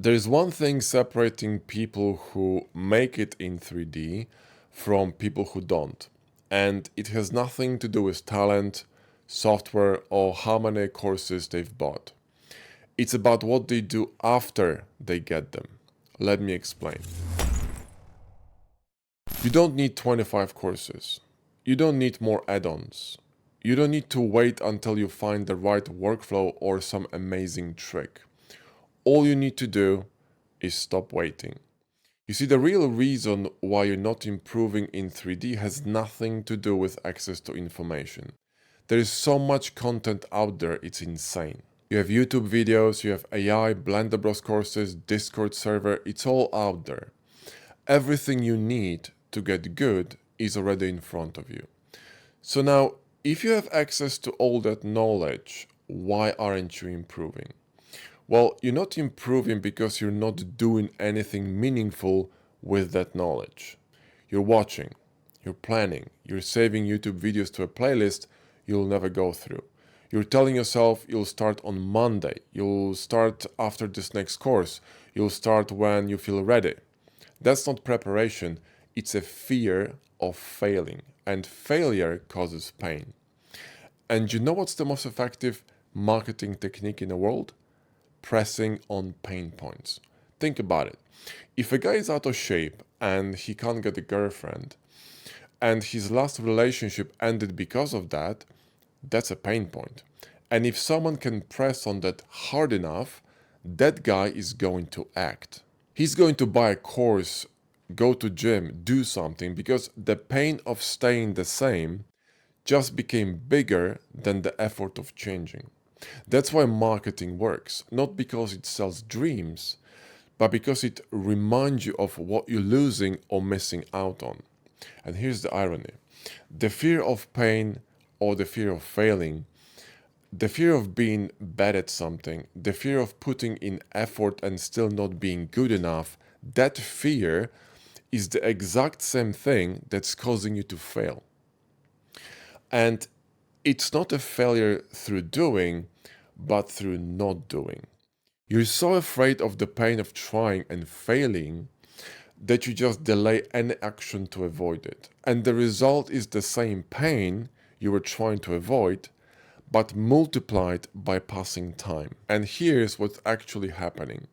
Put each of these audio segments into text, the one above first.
There's one thing separating people who make it in 3D from people who don't, and it has nothing to do with talent, software, or how many courses they've bought. It's about what they do after they get them. Let me explain. You don't need 25 courses. You don't need more add-ons. You don't need to wait until you find the right workflow or some amazing trick. All you need to do is stop waiting. You see, the real reason why you're not improving in 3D has nothing to do with access to information. There is so much content out there, it's insane. You have YouTube videos, you have AI, Blender Bros courses, Discord server, it's all out there. Everything you need to get good is already in front of you. So now, if you have access to all that knowledge, why aren't you improving? Well, you're not improving because you're not doing anything meaningful with that knowledge. You're watching, you're planning, you're saving YouTube videos to a playlist you'll never go through. You're telling yourself you'll start on Monday, you'll start after this next course, you'll start when you feel ready. That's not preparation, it's a fear of failing, and failure causes pain. And you know what's the most effective marketing technique in the world? Pressing on pain points. Think about it. If a guy is out of shape and he can't get a girlfriend, and his last relationship ended because of that, that's a pain point. And if someone can press on that hard enough, that guy is going to act. He's going to buy a course, go to gym, do something, because the pain of staying the same just became bigger than the effort of changing. That's why marketing works, not because it sells dreams, but because it reminds you of what you're losing or missing out on. And here's the irony. The fear of pain or the fear of failing, the fear of being bad at something, the fear of putting in effort and still not being good enough, that fear is the exact same thing that's causing you to fail. And it's not a failure through doing, but through not doing. You're so afraid of the pain of trying and failing that you just delay any action to avoid it. And the result is the same pain you were trying to avoid, but multiplied by passing time. And here's what's actually happening.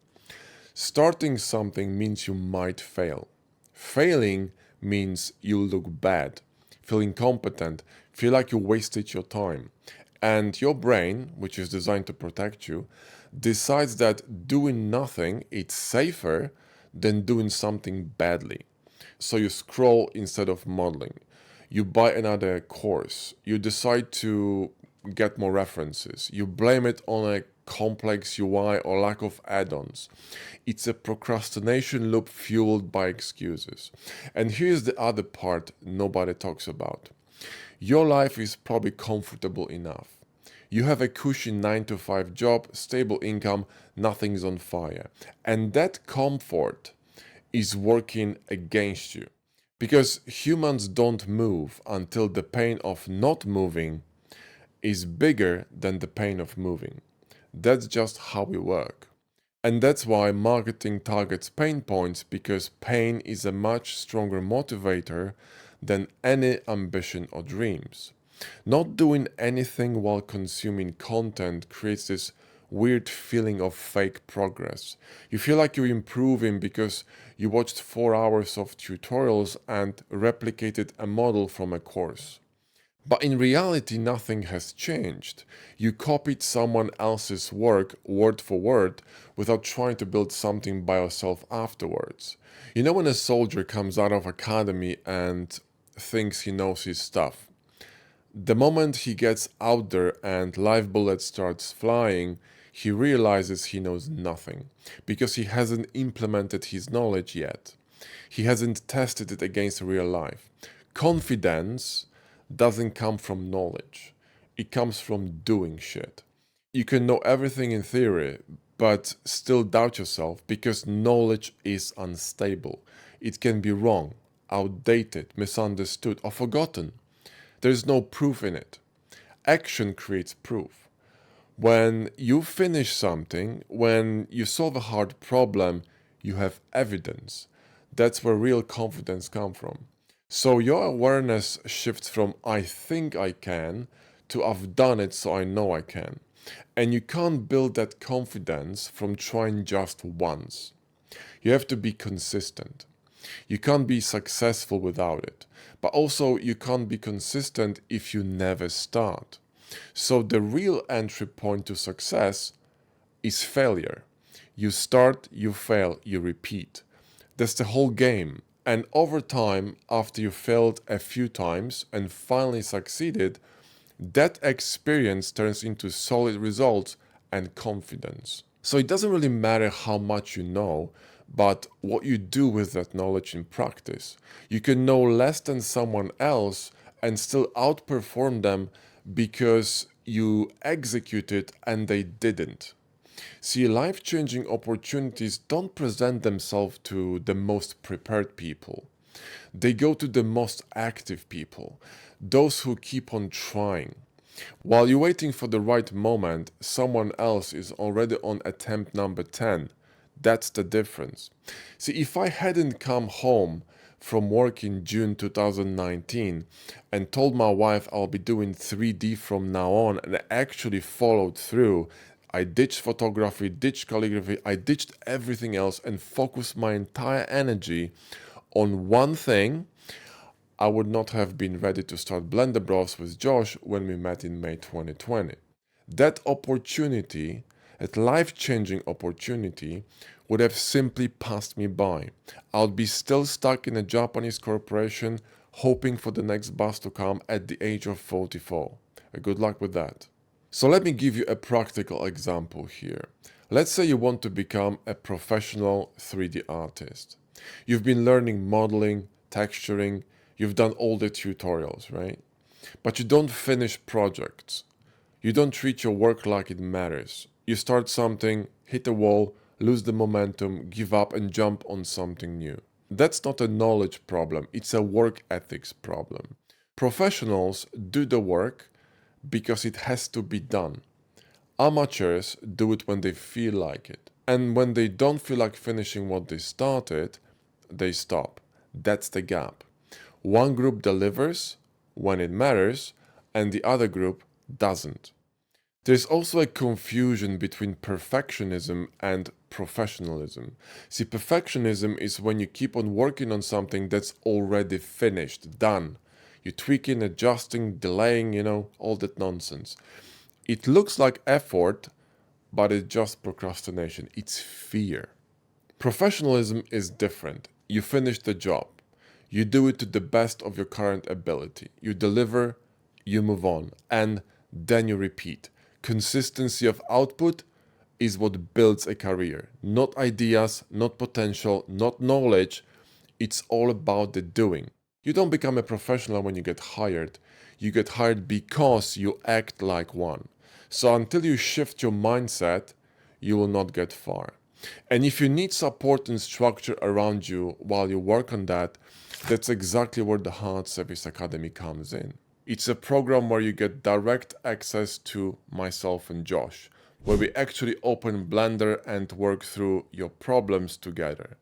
Starting something means you might fail. Failing means you'll look bad, feel incompetent, feel like you wasted your time. And your brain, which is designed to protect you, decides that doing nothing is safer than doing something badly. So you scroll instead of modeling. You buy another course. You decide to get more references. You blame it on a complex UI or lack of add-ons. It's a procrastination loop fueled by excuses. And here's the other part nobody talks about. Your life is probably comfortable enough. You have a cushy 9-to-5 job, stable income, nothing's on fire. And that comfort is working against you. Because humans don't move until the pain of not moving is bigger than the pain of moving. That's just how we work. And that's why marketing targets pain points, because pain is a much stronger motivator than any ambition or dreams. Not doing anything while consuming content creates this weird feeling of fake progress. You feel like you're improving because you watched 4 hours of tutorials and replicated a model from a course. But in reality, nothing has changed. You copied someone else's work word for word without trying to build something by yourself afterwards. You know when a soldier comes out of academy and thinks he knows his stuff? The moment he gets out there and live bullet starts flying, he realizes he knows nothing because he hasn't implemented his knowledge yet. He hasn't tested it against real life. Confidence doesn't come from knowledge. It comes from doing shit. You can know everything in theory, but still doubt yourself because knowledge is unstable. It can be wrong, outdated, misunderstood, or forgotten. There is no proof in it. Action creates proof. When you finish something, when you solve a hard problem, you have evidence. That's where real confidence comes from. So your awareness shifts from I think I can to I've done it so I know I can. And you can't build that confidence from trying just once. You have to be consistent. You can't be successful without it. But also, you can't be consistent if you never start. So, the real entry point to success is failure. You start, you fail, you repeat. That's the whole game. And over time, after you failed a few times and finally succeeded, that experience turns into solid results and confidence. So it doesn't really matter how much you know, but what you do with that knowledge in practice. You can know less than someone else and still outperform them because you executed and they didn't. See, life changing opportunities don't present themselves to the most prepared people. They go to the most active people, those who keep on trying. While you're waiting for the right moment, someone else is already on attempt number 10. That's the difference. See, if I hadn't come home from work in June 2019 and told my wife I'll be doing 3D from now on and actually followed through, I ditched photography, ditched calligraphy, I ditched everything else and focused my entire energy on one thing, I would not have been ready to start Blender Bros with Josh when we met in May 2020. That opportunity, that life-changing opportunity, would have simply passed me by. I would be still stuck in a Japanese corporation hoping for the next bus to come at the age of 44. Good luck with that. So let me give you a practical example here. Let's say you want to become a professional 3D artist. You've been learning modeling, texturing, you've done all the tutorials, right? But you don't finish projects. You don't treat your work like it matters. You start something, hit a wall, lose the momentum, give up and jump on something new. That's not a knowledge problem, it's a work ethics problem. Professionals do the work because it has to be done. Amateurs do it when they feel like it. And when they don't feel like finishing what they started, they stop. That's the gap. One group delivers when it matters, and the other group doesn't. There's also a confusion between perfectionism and professionalism. See, perfectionism is when you keep on working on something that's already finished, done. You're tweaking, adjusting, delaying, all that nonsense. It looks like effort, but it's just procrastination. It's fear. Professionalism is different. You finish the job. You do it to the best of your current ability. You deliver, you move on, and then you repeat. Consistency of output is what builds a career. Not ideas, not potential, not knowledge. It's all about the doing. You don't become a professional when you get hired. You get hired because you act like one. So until you shift your mindset, you will not get far. And if you need support and structure around you while you work on that, that's exactly where the Hard Service Academy comes in. It's a program where you get direct access to myself and Josh, where we actually open Blender and work through your problems together.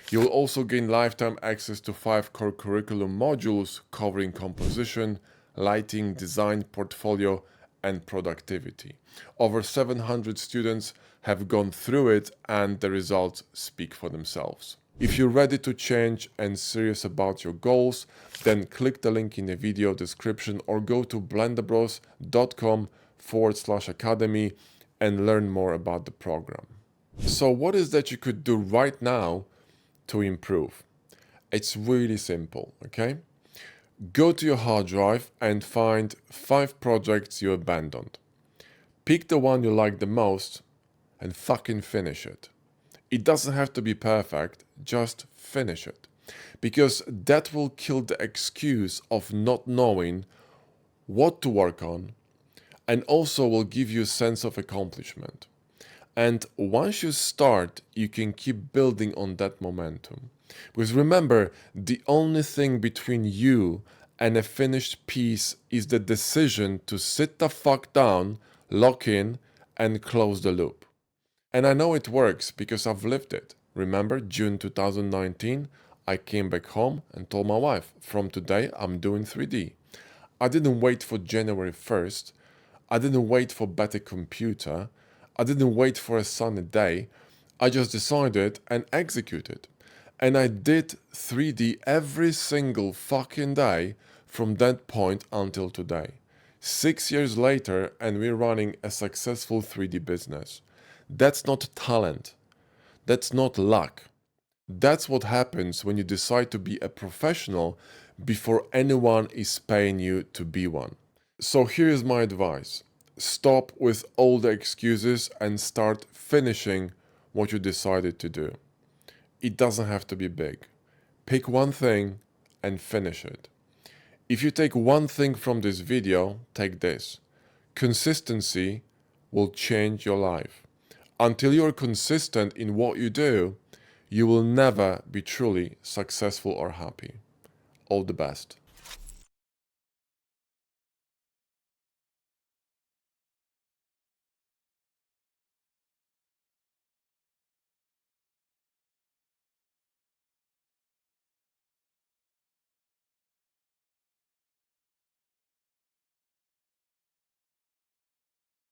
You will also gain lifetime access to 5 core curriculum modules covering composition, lighting, design, portfolio, and productivity. Over 700 students have gone through it and the results speak for themselves. If you're ready to change and serious about your goals, then click the link in the video description or go to blenderbros.com/academy and learn more about the program. So what is that you could do right now to improve? It's really simple, okay? Go to your hard drive and find 5 projects you abandoned. Pick the one you like the most and fucking finish it. It doesn't have to be perfect, just finish it. Because that will kill the excuse of not knowing what to work on and also will give you a sense of accomplishment. And once you start, you can keep building on that momentum. Because remember, the only thing between you and a finished piece is the decision to sit the fuck down, lock in, and close the loop. And I know it works because I've lived it. Remember, June 2019, I came back home and told my wife, from today I'm doing 3D. I didn't wait for January 1st. I didn't wait for better computer. I didn't wait for a sunny day. I just decided and executed. And I did 3D every single fucking day from that point until today. 6 years later, and we're running a successful 3D business. That's not talent. That's not luck. That's what happens when you decide to be a professional before anyone is paying you to be one. So here's my advice. Stop with all the excuses and start finishing what you decided to do. It doesn't have to be big. Pick one thing and finish it. If you take one thing from this video, take this. Consistency will change your life. Until you're consistent in what you do, you will never be truly successful or happy. All the best.